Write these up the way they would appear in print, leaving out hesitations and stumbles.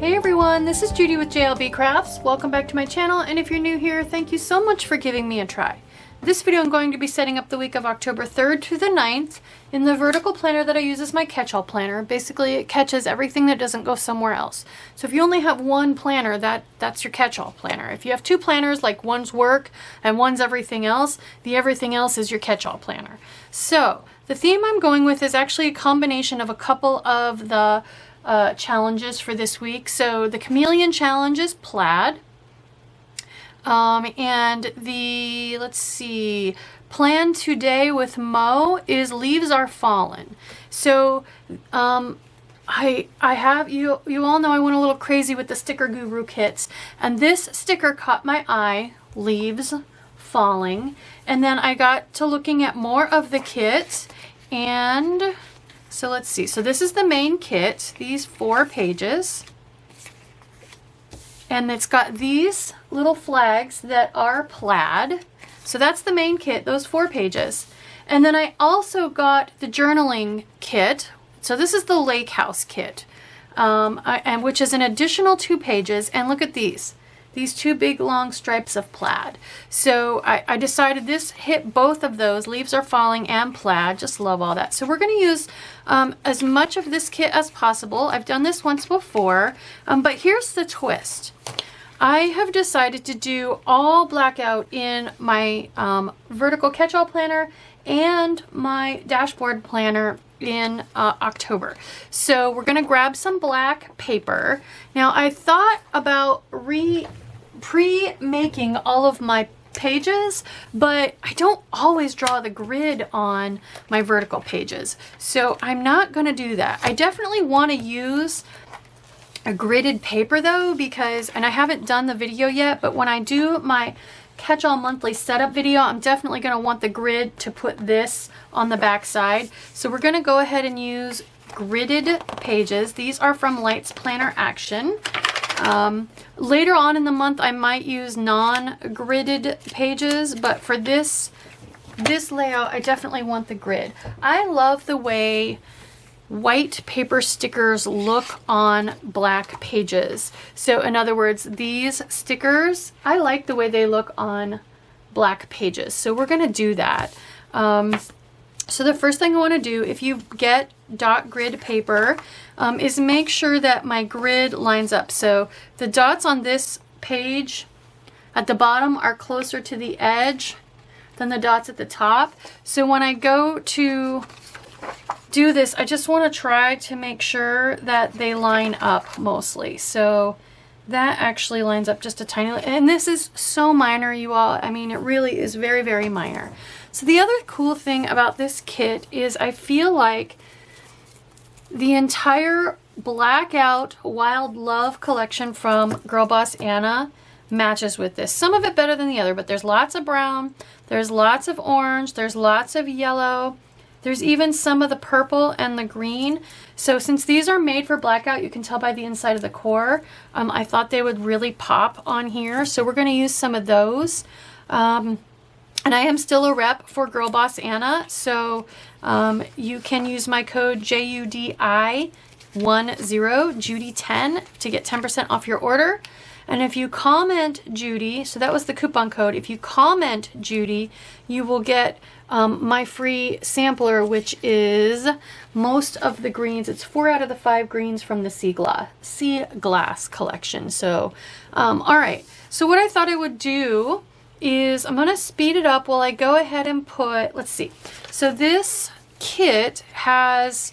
Hey everyone, this is Judi with JLBCrafts. Welcome back to my channel, and if you're new here, thank you so much for giving me a try. This video I'm going to be setting up the week of October 3rd to the 9th in the vertical planner that I use as my catch-all planner. Basically, it catches everything that doesn't go somewhere else. So if you only have one planner, that's your catch-all planner. If you have two planners, like one's work and one's everything else, the everything else is your catch-all planner. So the theme I'm going with is actually a combination of a couple of the challenges for this week. So the Chameleon challenge is plaid. And the, let's see, plan today with Mo is Leaves Are Fallen. So, I have, you all know I went a little crazy with the sticker guru kits, and this sticker caught my eye, Leaves Falling, and then I got to looking at more of the kit, and so let's see. So this is the main kit, these 4 pages. And it's got these little flags that are plaid. So that's the main kit, those 4 pages. And then I also got the journaling kit. So this is the Lake House kit, and which is an additional 2 pages. And look at these 2 big long stripes of plaid. So I decided this hit both of those, Leaves Are Falling and plaid. Just love all that. So we're going to use as much of this kit as possible. I've done this once before, but here's the twist. I have decided to do all blackout in my vertical catch-all planner and my dashboard planner in October. So we're going to grab some black paper. Now I thought about pre-making all of my pages, but I don't always draw the grid on my vertical pages. So I'm not going to do that. I definitely want to use a gridded paper though, because, and I haven't done the video yet, but when I do my catch-all monthly setup video, I'm definitely going to want the grid to put this on the back side. So we're going to go ahead and use gridded pages. These are from Lights Planner Action. Later on in the month, I might use non-gridded pages, but for this layout, I definitely want the grid. I love the way white paper stickers look on black pages. So in other words, these stickers, I like the way they look on black pages. So we're going to do that. So the first thing I want to do, if you get dot grid paper, is make sure that my grid lines up. So the dots on this page at the bottom are closer to the edge than the dots at the top. So when I go to do this, I just want to try to make sure that they line up mostly. So that actually lines up just a tiny, and this is so minor, you all. I mean, it really is very, very minor. So the other cool thing about this kit is I feel like the entire Blackout Wild Love collection from Girl Boss Anna matches with this. Some of it better than the other, but there's lots of brown, there's lots of orange, there's lots of yellow. There's even some of the purple and the green. So since these are made for blackout, you can tell by the inside of the core, I thought they would really pop on here. So we're going to use some of those. And I am still a rep for Girl Boss Anna. So you can use my code JUDI10, Judi10, to get 10% off your order. And if you comment Judi, so that was the coupon code, if you comment Judi, you will get my free sampler, which is most of the greens. It's 4 out of the 5 greens from the Sea Glass collection. So, all right. So what I thought I would do is I'm going to speed it up while I go ahead and put, let's see. So this kit has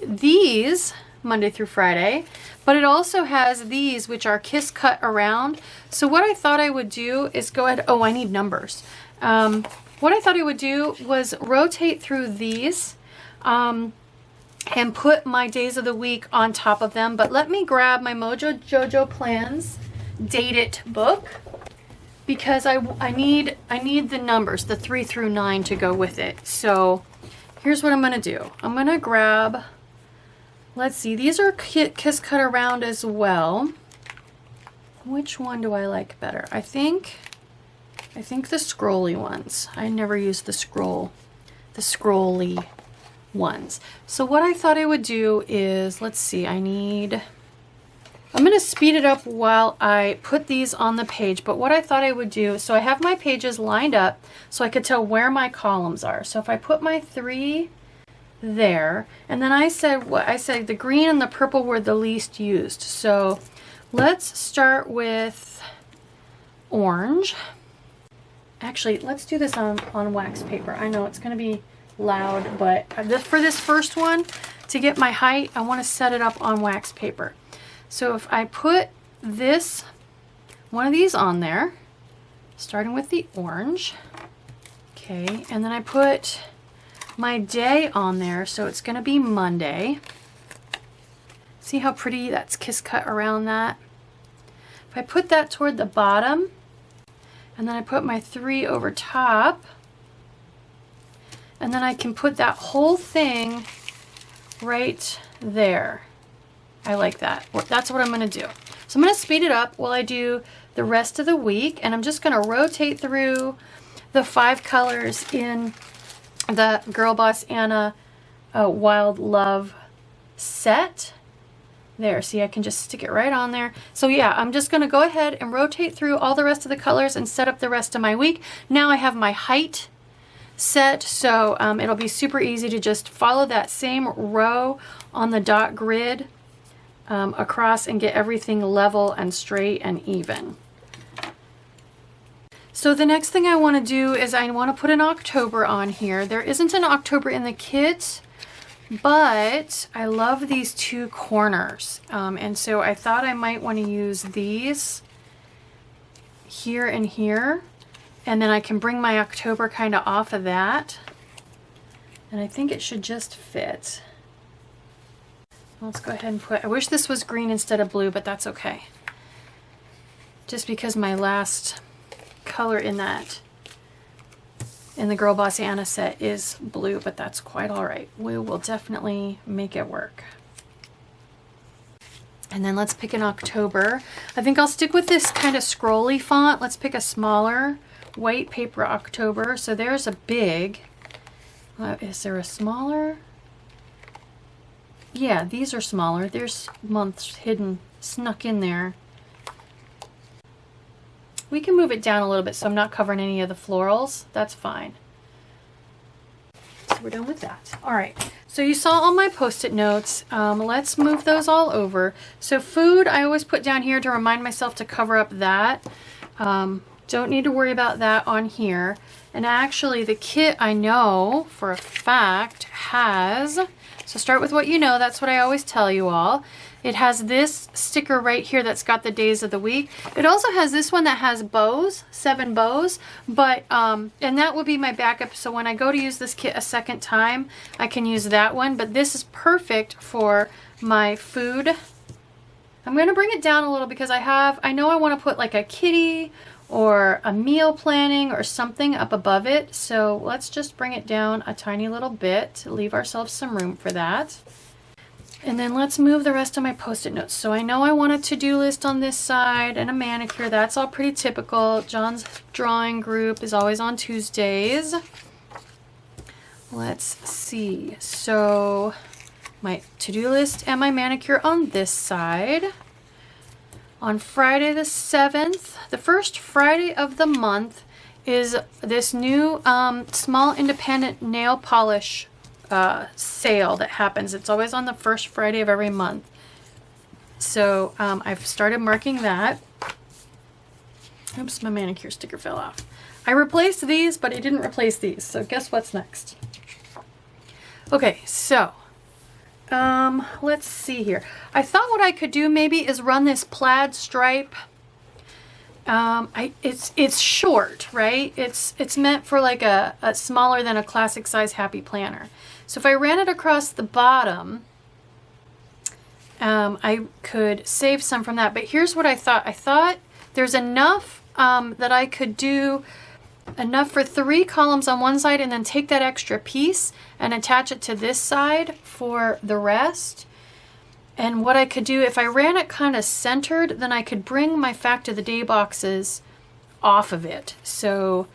these Monday through Friday, but it also has these, which are kiss cut around. So what I thought I would do is go ahead, oh, I need numbers. What I thought I would do was rotate through these and put my days of the week on top of them. But let me grab my Mojo Jojo Plans Date It book, because I need the numbers, the 3 through 9, to go with it. So here's what I'm going to do. I'm going to grab, let's see, these are kiss cut around as well. Which one do I like better? I think the scrolly ones. I never use the scrolly ones. So what I thought I would do is, let's see, I need I'm going to speed it up while I put these on the page, but what I thought I would do, so I have my pages lined up so I could tell where my columns are. So if I put my 3 there, and then I said the green and the purple were the least used. So let's start with orange. Actually, let's do this on wax paper. I know it's going to be loud, but for this first one, to get my height, I want to set it up on wax paper. So if I put one of these on there, starting with the orange, okay, and then I put my day on there, so it's going to be Monday. See how pretty that's kiss cut around that? If I put that toward the bottom, and then I put my 3 over top, and then I can put that whole thing right there. I like that. That's what I'm going to do. So I'm going to speed it up while I do the rest of the week, and I'm just going to rotate through the 5 colors in the Girl Boss Anna Wild Love set. There, see, I can just stick it right on there. So yeah, I'm just going to go ahead and rotate through all the rest of the colors and set up the rest of my week. Now I have my height set, so it'll be super easy to just follow that same row on the dot grid across and get everything level and straight and even. So the next thing I want to do is I want to put an October on here. There isn't an October in the kit, but I love these 2 corners. And so I thought I might want to use these here and here. And then I can bring my October kind of off of that. And I think it should just fit. Let's go ahead and put, I wish this was green instead of blue, but that's okay. Just because my last color in the Girl Boss Anna set is blue, but that's quite all right. We will definitely make it work. And then let's pick an October. I think I'll stick with this kind of scrolly font. Let's pick a smaller white paper October. So there's a big, is there a smaller? Yeah, these are smaller. There's months hidden, snuck in there. We can move it down a little bit so I'm not covering any of the florals. That's fine. So we're done with that. All right, so you saw all my post-it notes. Let's move those all over. So food, I always put down here to remind myself to cover up that. Don't need to worry about that on here. And actually the kit, I know for a fact, has, so start with what you know, that's what I always tell you all. It has this sticker right here that's got the days of the week. It also has this one that has bows, 7 bows, but, and that will be my backup. So when I go to use this kit a second time, I can use that one, but this is perfect for my food. I'm going to bring it down a little because I know I want to put like a kitty or a meal planning or something up above it. So let's just bring it down a tiny little bit to leave ourselves some room for that. And then let's move the rest of my post-it notes. So I know I want a to-do list on this side and a manicure. That's all pretty typical. John's drawing group is always on Tuesdays. Let's see. So my to-do list and my manicure on this side. On Friday the 7th, the first Friday of the month, is this new small independent nail polish sale that happens. It's always on the first Friday of every month. So I've started marking that. Oops, my manicure sticker fell off. I replaced these, but I didn't replace these. So guess what's next? Okay, so let's see here. I thought what I could do maybe is run this plaid stripe. It's short, right? It's meant for like a smaller than a classic size Happy Planner. So if I ran it across the bottom, I could save some from that. But here's what I thought. I thought there's enough that I could do enough for 3 columns on one side and then take that extra piece and attach it to this side for the rest. And what I could do, if I ran it kind of centered, then I could bring my Fact of the Day boxes off of it. So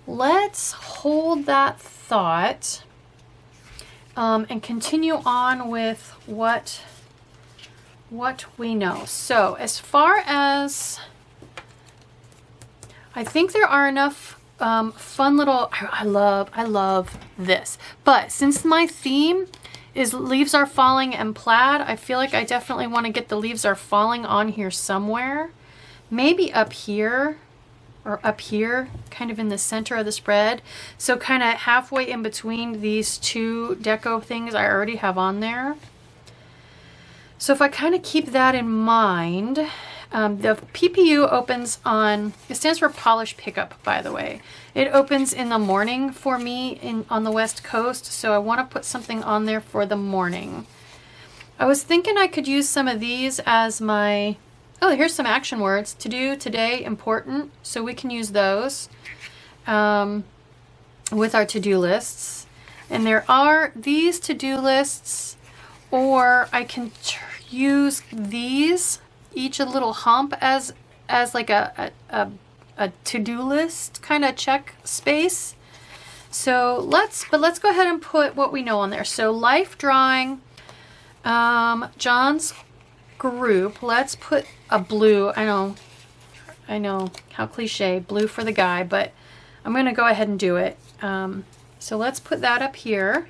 let's hold that thought and continue on with what what we know. So as far as, I think there are enough fun little, I love this. But since my theme is Leaves Are Falling and Plaid, I feel like I definitely want to get the Leaves Are Falling on here somewhere. Maybe up here or up here, kind of in the center of the spread. So kind of halfway in between these two deco things I already have on there. So if I kind of keep that in mind, the PPU opens on, it stands for Polish Pickup, by the way. It opens in the morning for me on the West Coast, so I want to put something on there for the morning. I was thinking I could use some of these as my, oh, here's some action words. To do, today, important, so we can use those with our to-do lists. And there are these to-do lists, or I can use these, each a little hump as like a to-do list kind of check space. So let's go ahead and put what we know on there. So life drawing, John's group, let's put a blue. I know how cliche, blue for the guy, but I'm gonna go ahead and do it. So let's put that up here,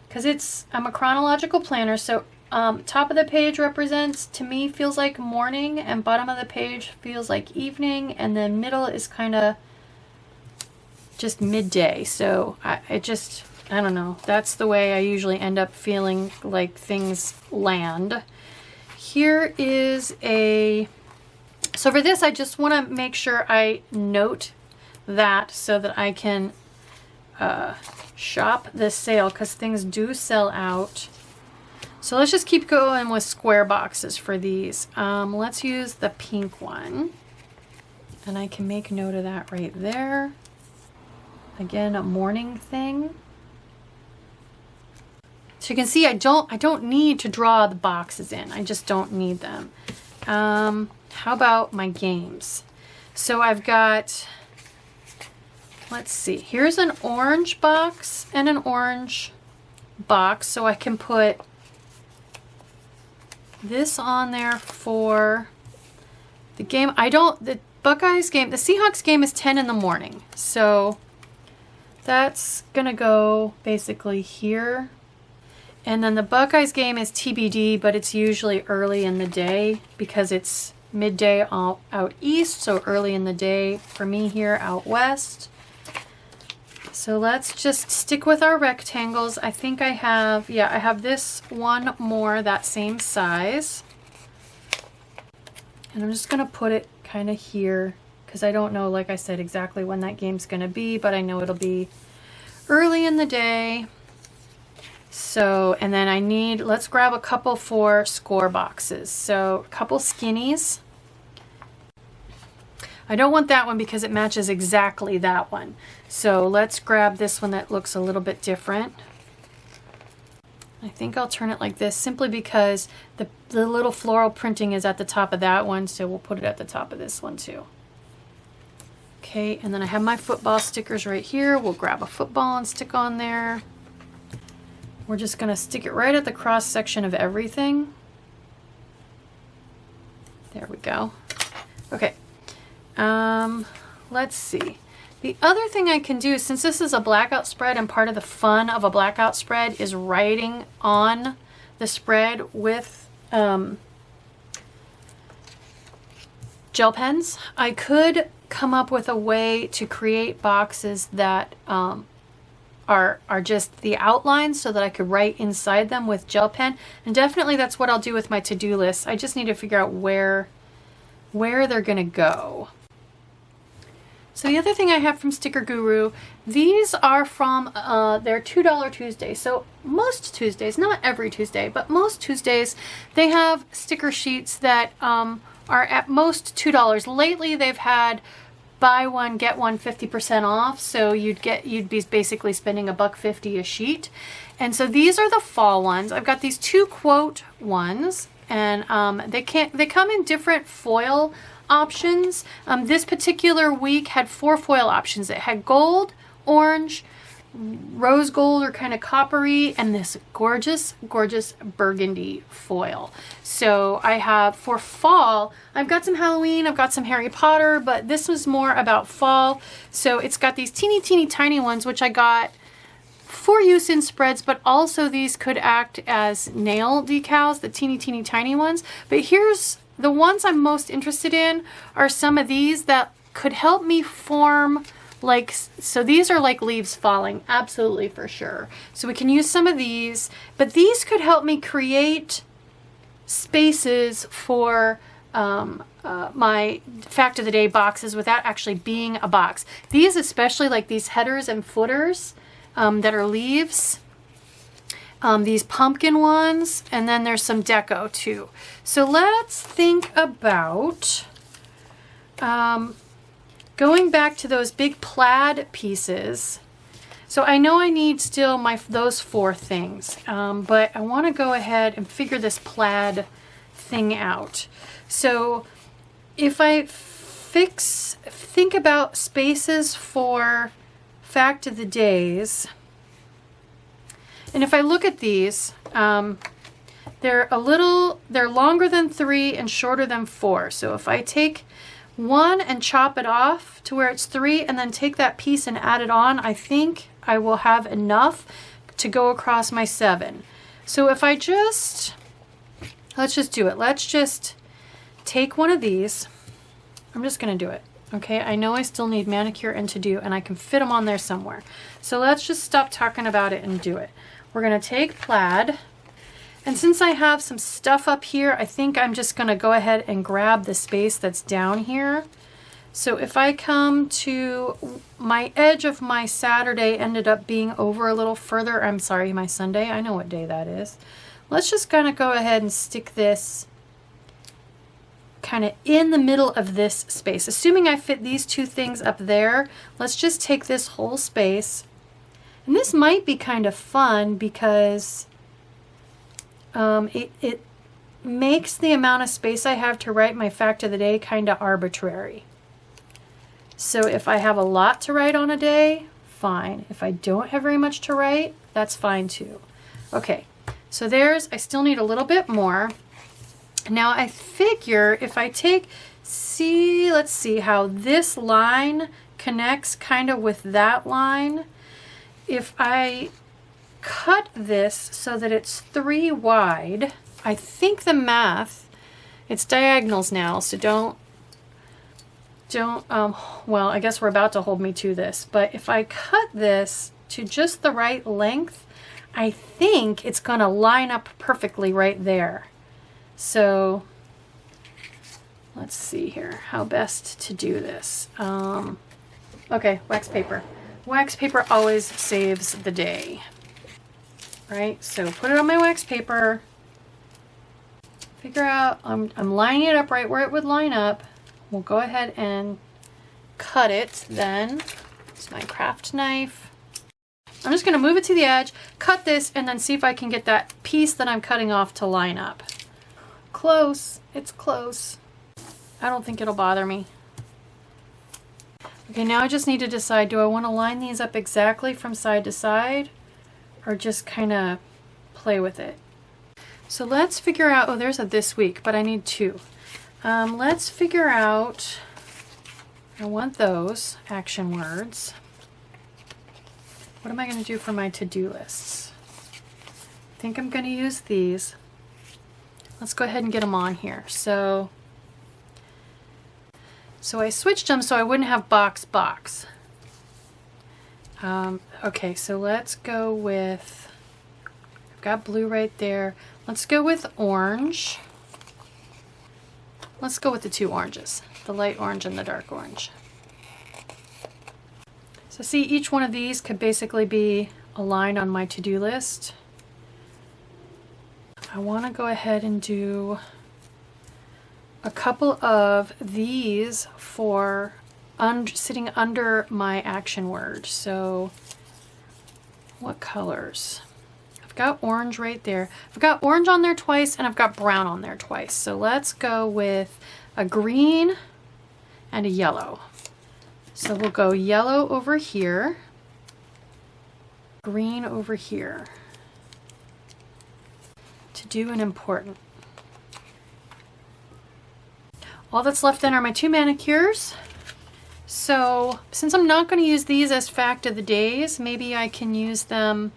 because I'm a chronological planner, so top of the page represents, to me, feels like morning, and bottom of the page feels like evening, and then middle is kind of just midday. So I don't know. That's the way I usually end up feeling like things land. Here is so for this, I just want to make sure I note that so that I can shop this sale, because things do sell out. So let's just keep going with square boxes for these. Let's use the pink one. And I can make note of that right there. Again, a morning thing. So you can see I don't need to draw the boxes in. I just don't need them. How about my games? So I've got, let's see, here's an orange box and an orange box. So I can put this on there for the game. The Buckeyes game, the Seahawks game is 10 in the morning. So that's gonna go basically here. And then the Buckeyes game is TBD, but it's usually early in the day because it's midday out east, so early in the day for me here out west. So let's just stick with our rectangles. I think I have, yeah, I have this one more, that same size. And I'm just gonna put it kind of here because I don't know, like I said, exactly when that game's gonna be, but I know it'll be early in the day. So, and then let's grab a couple for score boxes. So a couple skinnies. I don't want that one because it matches exactly that one. So let's grab this one that looks a little bit different. I think I'll turn it like this simply because the little floral printing is at the top of that one, so we'll put it at the top of this one too. Okay, and then I have my football stickers right here. We'll grab a football and stick on there. We're just gonna stick it right at the cross section of everything. There we go. Okay, let's see. The other thing I can do, since this is a blackout spread and part of the fun of a blackout spread is writing on the spread with gel pens, I could come up with a way to create boxes that are just the outlines so that I could write inside them with gel pen. And definitely that's what I'll do with my to-do list. I just need to figure out where they're gonna go. So the other thing I have from Sticker Guru, these are from their $2 Tuesday. So most Tuesdays, not every Tuesday, but most Tuesdays, they have sticker sheets that are at most $2. Lately they've had buy one, get one 50% off. So you'd be basically spending $1.50 a sheet. And so these are the fall ones. I've got these two quote ones, and they come in different foil options. This particular week had 4 foil options. It had gold, orange, rose gold or kind of coppery, and this gorgeous, gorgeous burgundy foil. So I have, for fall, I've got some Halloween, I've got some Harry Potter, but this was more about fall. So it's got these teeny, teeny, tiny ones, which I got for use in spreads, but also these could act as nail decals, the teeny, teeny, tiny ones. But here's the ones I'm most interested in are some of these that could help me form like, so these are like leaves falling, absolutely, for sure. So we can use some of these, but these could help me create spaces for my fact of the day boxes without actually being a box. These, especially like these headers and footers that are leaves, these pumpkin ones, and then there's some deco too. So let's think about going back to those big plaid pieces. So I know I need still those 4 things, but I want to go ahead and figure this plaid thing out. So if I think about spaces for fact of the days, and if I look at these, they're longer than 3 and shorter than 4. So if I take 1 and chop it off to where it's 3 and then take that piece and add it on, I think I will have enough to go across my 7. So if I let's just do it. Let's just take one of these. I'm just going to do it. Okay, I know I still need manicure and to do, and I can fit them on there somewhere. So let's just stop talking about it and do it. We're going to take plaid. And since I have some stuff up here, I think I'm just going to go ahead and grab the space that's down here. So if I come to my edge of my Saturday ended up being over a little further, I'm sorry, my Sunday, I know what day that is. Let's just kind of go ahead and stick this kind of in the middle of this space. Assuming I fit these 2 things up there, let's just take this whole space. And this might be kind of fun because it makes the amount of space I have to write my fact of the day kind of arbitrary. So if I have a lot to write on a day, fine. If I don't have very much to write, that's fine too. Okay, so I still need a little bit more. Now I figure if I let's see how this line connects kind of with that line. If I cut this so that it's 3 wide, I think the math, it's diagonals now, so don't, well, I guess we're about to hold me to this, but if I cut this to just the right length, I think it's going to line up perfectly right there. So let's see here how best to do this. Okay, wax paper. Wax paper always saves the day. Right, so put it on my wax paper, figure out, I'm lining it up right where it would line up. We'll go ahead and cut it then. It's my craft knife. I'm just going to move it to the edge, cut this, and then see if I can get that piece that I'm cutting off to line up. Close, it's close. I don't think it'll bother me. Okay, now I just need to decide, do I want to line these up exactly from side to side, or just kind of play with it? So let's figure out, oh, there's a this week, but I need 2. Let's figure out, I want those action words. What am I going to do for my to-do lists? I think I'm going to use these. Let's go ahead and get them on here. So I switched them so I wouldn't have box. Okay, so let's go with, I've got blue right there. Let's go with orange. Let's go with the 2 oranges, the light orange and the dark orange. So see, each one of these could basically be a line on my to-do list. I want to go ahead and do a couple of these for sitting under my action word. So what colors? I've got orange right there. I've got orange on there twice and I've got brown on there twice. So let's go with a green and a yellow. So we'll go yellow over here. green over here to do an important. All that's left then are my 2 manicures. So since I'm not going to use these as fact of the days, maybe I can use them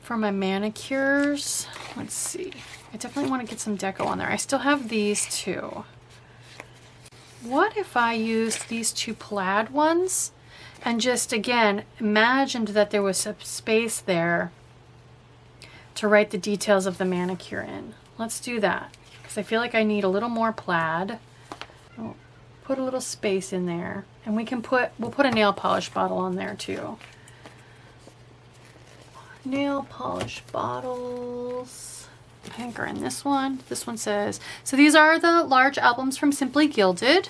for my manicures. Let's see. I definitely want to get some deco on there. I still have these 2. What if I used these 2 plaid ones and just, again, imagined that there was a space there to write the details of the manicure in? Let's do that, because I feel like I need a little more plaid. Oh, put a little space in there, and we'll put a nail polish bottle on there too. Nail polish bottles, I think, are in this one. This one says, so these are the large albums from Simply Gilded.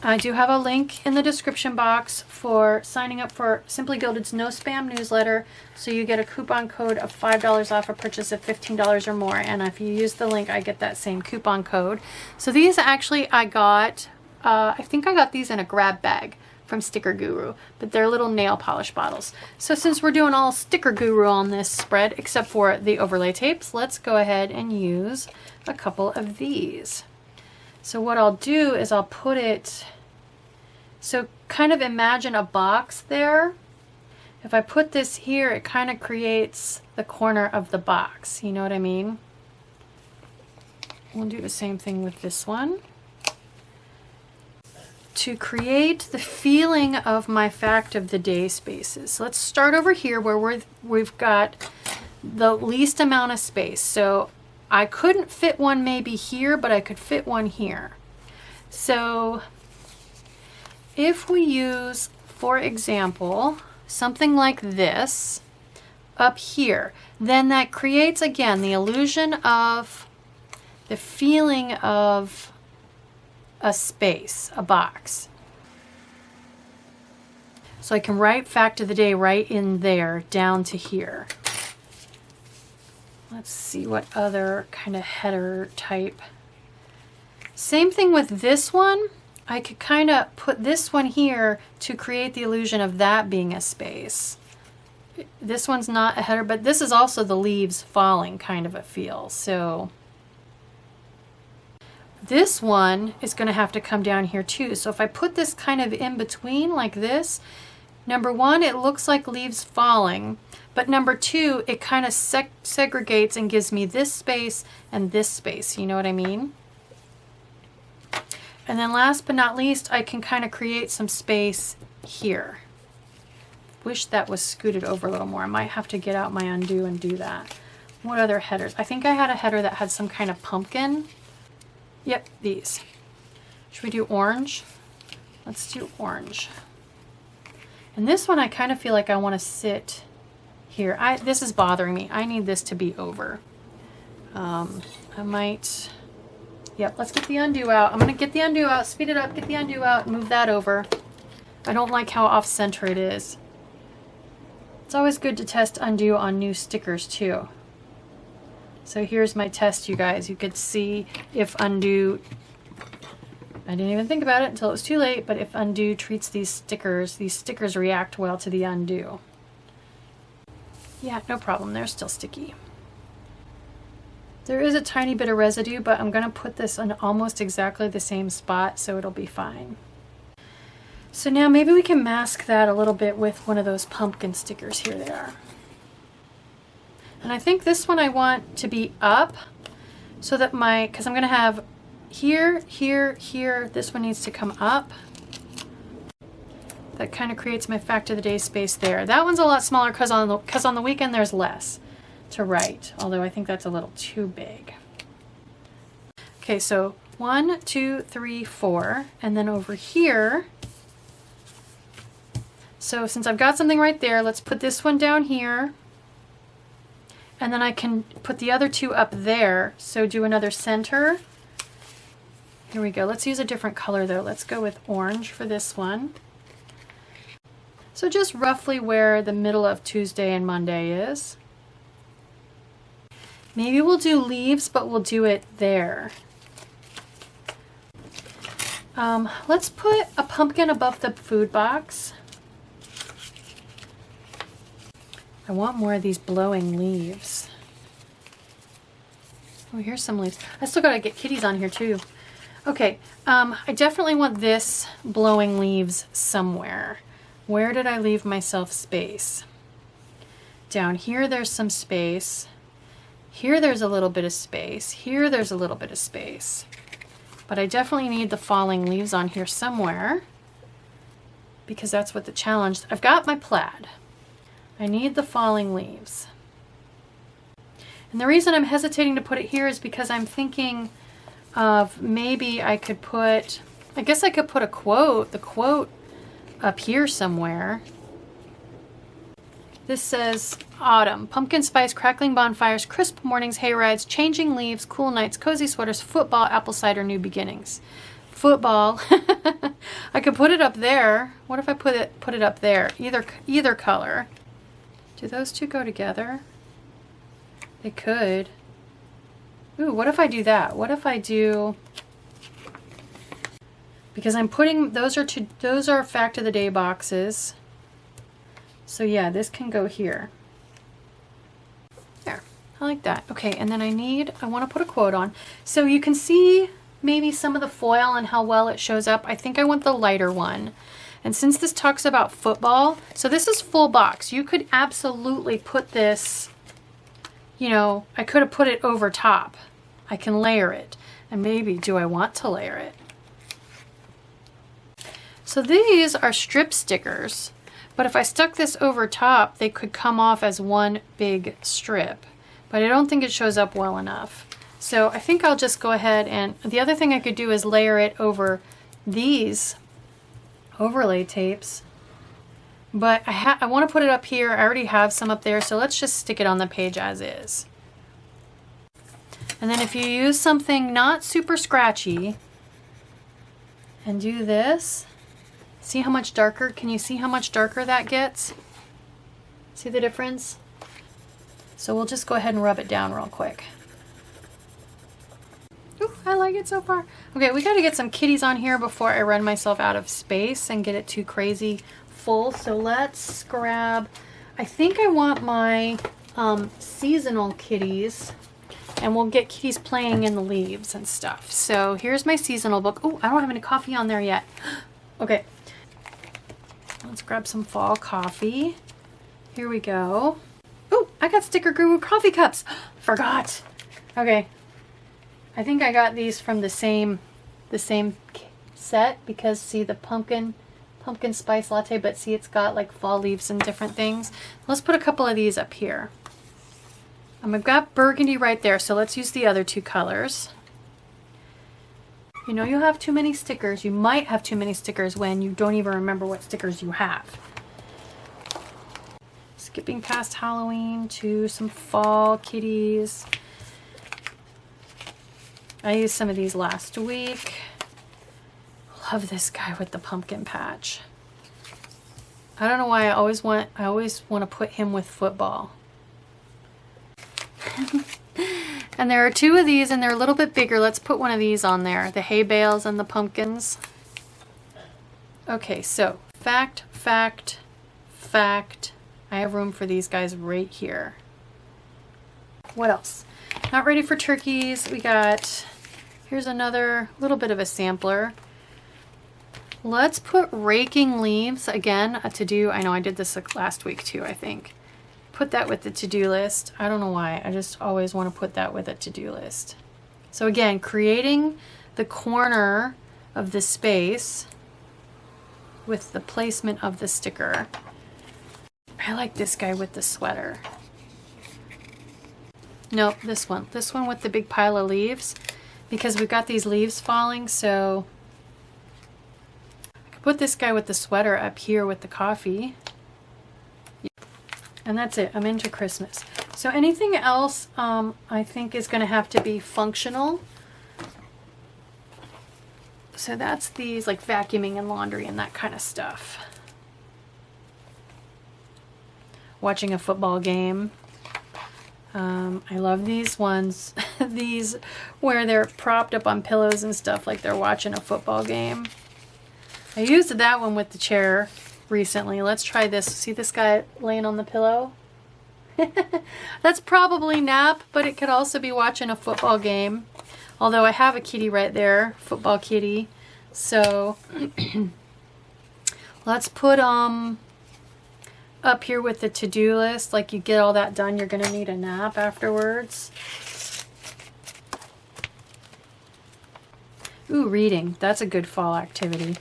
I do have a link in the description box for signing up for Simply Gilded's No Spam newsletter, so you get a coupon code of $5 off a purchase of $15 or more, and if you use the link I get that same coupon code. So these actually I got, I think I got these in a grab bag from Sticker Guru, but they're little nail polish bottles. So since we're doing all Sticker Guru on this spread except for the overlay tapes, let's go ahead and use a couple of these. So what I'll do is I'll put it, so kind of imagine a box there. If I put this here, it kind of creates the corner of the box. You know what I mean? We'll do the same thing with this one. To create the feeling of my fact of the day spaces. So let's start over here where we've got the least amount of space. So I couldn't fit one maybe here, but I could fit one here. So if we use, for example, something like this up here, then that creates, again, the illusion of the feeling of a space, a box. So I can write fact of the day right in there down to here. Let's see what other kind of header type. Same thing with this one. I could kind of put this one here to create the illusion of that being a space. This one's not a header, but this is also the leaves falling kind of a feel. So this one is going to have to come down here too. So if I put this kind of in between like this, number one, it looks like leaves falling. But number two, it kind of segregates and gives me this space and this space. You know what I mean? And then last but not least, I can kind of create some space here. Wish that was scooted over a little more. I might have to get out my undo and do that. What other headers? I think I had a header that had some kind of pumpkin. Yep, these. Should we do orange? Let's do orange. And this one I kind of feel like I want to sit here. This is bothering me. I need this to be over. I might, yep, let's get the undo out. I'm going to get the undo out, speed it up, get the undo out, and move that over. I don't like how off center it is. It's always good to test undo on new stickers too. So here's my test, you guys. You could see if undo, I didn't even think about it until it was too late, but if undo treats these stickers react well to the undo. Yeah, no problem, they're still sticky. There is a tiny bit of residue, but I'm gonna put this on almost exactly the same spot, so it'll be fine. So now maybe we can mask that a little bit with one of those pumpkin stickers. Here they are. And I think this one I want to be up so that because I'm gonna have here, here, here, this one needs to come up. That kind of creates my fact of the day space there. That one's a lot smaller because on the weekend there's less to write, although I think that's a little too big. Okay, so 1, 2, 3, 4, and then over here, so since I've got something right there, let's put this one down here, and then I can put the other two up there. So do another center. Here we go. Let's use a different color though. Let's go with orange for this one. So just roughly where the middle of Tuesday and Monday is. Maybe we'll do leaves, but we'll do it there. Let's put a pumpkin above the food box. I want more of these blowing leaves. Oh, here's some leaves. I still gotta get kitties on here too. Okay, I definitely want this blowing leaves somewhere. Where did I leave myself space? Down here there's some space. Here there's a little bit of space. Here there's a little bit of space. But I definitely need the falling leaves on here somewhere because that's what the challenge. I've got my plaid. I need the falling leaves. And the reason I'm hesitating to put it here is because I'm thinking of maybe I could put, I guess I could put a quote, the quote up here somewhere. This says, autumn, pumpkin spice, crackling bonfires, crisp mornings, hay rides, changing leaves, cool nights, cozy sweaters, football, apple cider, new beginnings. Football. I could put it up there. What if I put it up there? Either color. Do those two go together? They could. Ooh, what if I do that? What if I do, because I'm putting, those are fact of the day boxes. So yeah, this can go here. There, I like that. Okay, and then I want to put a quote on. So you can see maybe some of the foil and how well it shows up. I think I want the lighter one. And since this talks about football, so this is full box. You could absolutely put this, you know, I could have put it over top. I can layer it. And maybe, do I want to layer it? So these are strip stickers, but if I stuck this over top, they could come off as one big strip, but I don't think it shows up well enough. So I think I'll just go ahead, and the other thing I could do is layer it over these overlay tapes, but I want to put it up here. I already have some up there, so let's just stick it on the page as is. And then if you use something not super scratchy and do this, see how much darker, can you see how much darker that gets? See the difference? So we'll just go ahead and rub it down real quick. Ooh, I like it so far. Okay, we got to get some kitties on here before I run myself out of space and get it too crazy full. So let's grab, I think I want my seasonal kitties, and we'll get kitties playing in the leaves and stuff. So here's my seasonal book. Oh, I don't have any coffee on there yet. Okay, let's grab some fall coffee. Here we go. Oh, I got sticker glue with coffee cups. Forgot. Okay. I think I got these from the same set, because see the pumpkin spice latte, but see it's got like fall leaves and different things. Let's put a couple of these up here. I've got burgundy right there, so let's use the other two colors. You know, you'll have too many stickers. You might have too many stickers when you don't even remember what stickers you have. Skipping past Halloween to some fall kitties. I used some of these last week. Love this guy with the pumpkin patch. I don't know why I always want to put him with football. And there are two of these, and they're a little bit bigger. Let's put one of these on there. The hay bales and the pumpkins. Okay, so fact. I have room for these guys right here. What else? Not ready for turkeys. We got, here's another little bit of a sampler. Let's put raking leaves again, a to-do. I know I did this last week too, I think. Put that with the to-do list. I don't know why. I just always want to put that with a to-do list. So again, creating the corner of the space with the placement of the sticker. I like this guy with the sweater. Nope, this one. This one with the big pile of leaves, because we've got these leaves falling, so I could put this guy with the sweater up here with the coffee. And that's it. I'm into Christmas. So anything else I think is going to have to be functional. So that's these, like vacuuming and laundry and that kind of stuff. Watching a football game. I love these ones. These where they're propped up on pillows and stuff like they're watching a football game. I used that one with the chair recently. Let's try this. See this guy laying on the pillow? That's probably nap, but it could also be watching a football game. Although I have a kitty right there, football kitty. So let's put up here with the to-do list. Like, you get all that done, you're gonna need a nap afterwards. Ooh, reading. That's a good fall activity.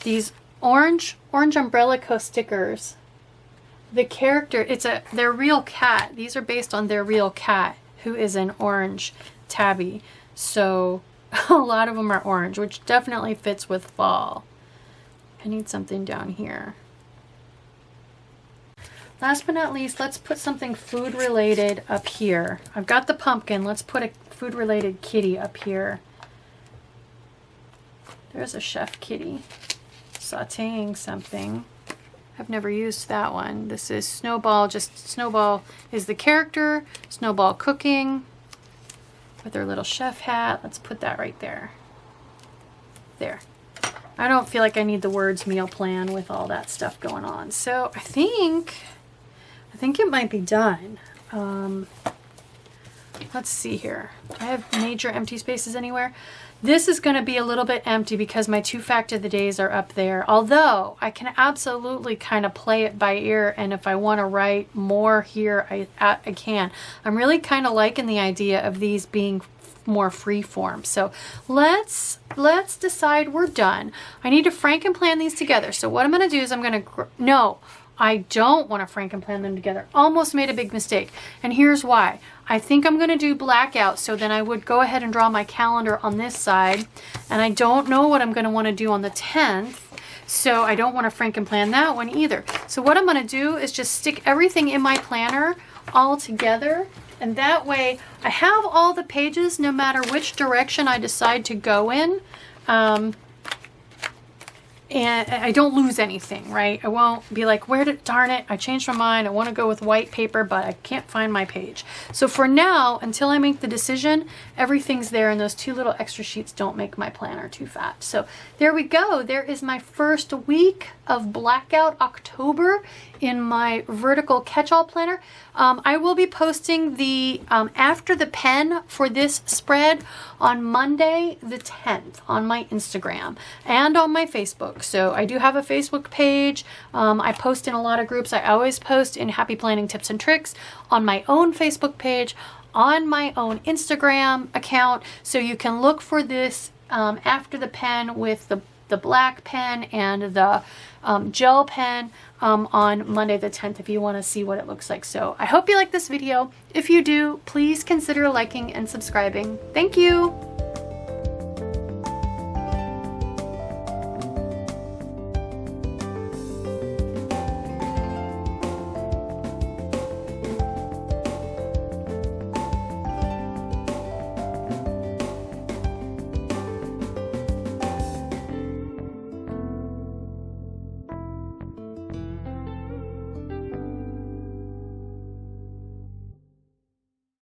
These orange Umbrella Co stickers. The character, their real cat. These are based on their real cat, who is an orange tabby. So a lot of them are orange, which definitely fits with fall. I need something down here. Last but not least, let's put something food related up here. I've got the pumpkin. Let's put a food related kitty up here. There's a chef kitty sauteing something. I've never used that one. This is Snowball. Just Snowball is the character. Snowball cooking with her little chef hat. Let's put that right there. There. I don't feel like I need the words meal plan with all that stuff going on. So I think it might be done. Let's see here. Do I have major empty spaces anywhere? This is going to be a little bit empty because my 2 fact of the days are up there. Although I can absolutely kind of play it by ear, and if I want to write more here, I can. I'm really kind of liking the idea of these being more free form. So let's decide we're done. I need to Frankenplan these together. So what I'm going to do is I'm going to no, I don't want to Frankenplan them together. Almost made a big mistake. And here's why. I think I'm going to do blackout, so then I would go ahead and draw my calendar on this side. And I don't know what I'm going to want to do on the 10th. So I don't want to Frankenplan that one either. So what I'm going to do is just stick everything in my planner all together. And that way I have all the pages no matter which direction I decide to go in. And I don't lose anything, right? I won't be like, darn it, I changed my mind. I want to go with white paper, but I can't find my page. So for now, until I make the decision, everything's there, and those 2 little extra sheets don't make my planner too fat. So there we go. There is my first week of Blackout October in my vertical catch-all planner. I will be posting the after the pen for this spread on Monday the 10th on my Instagram and on my Facebook. So I do have a Facebook page. I post in a lot of groups. I always post in Happy Planning Tips and Tricks on my own Facebook page, on my own Instagram account. So you can look for this after the pen with the black pen and the gel pen on Monday the 10th if you want to see what it looks like. So I hope you like this video. If you do, please consider liking and subscribing. Thank you.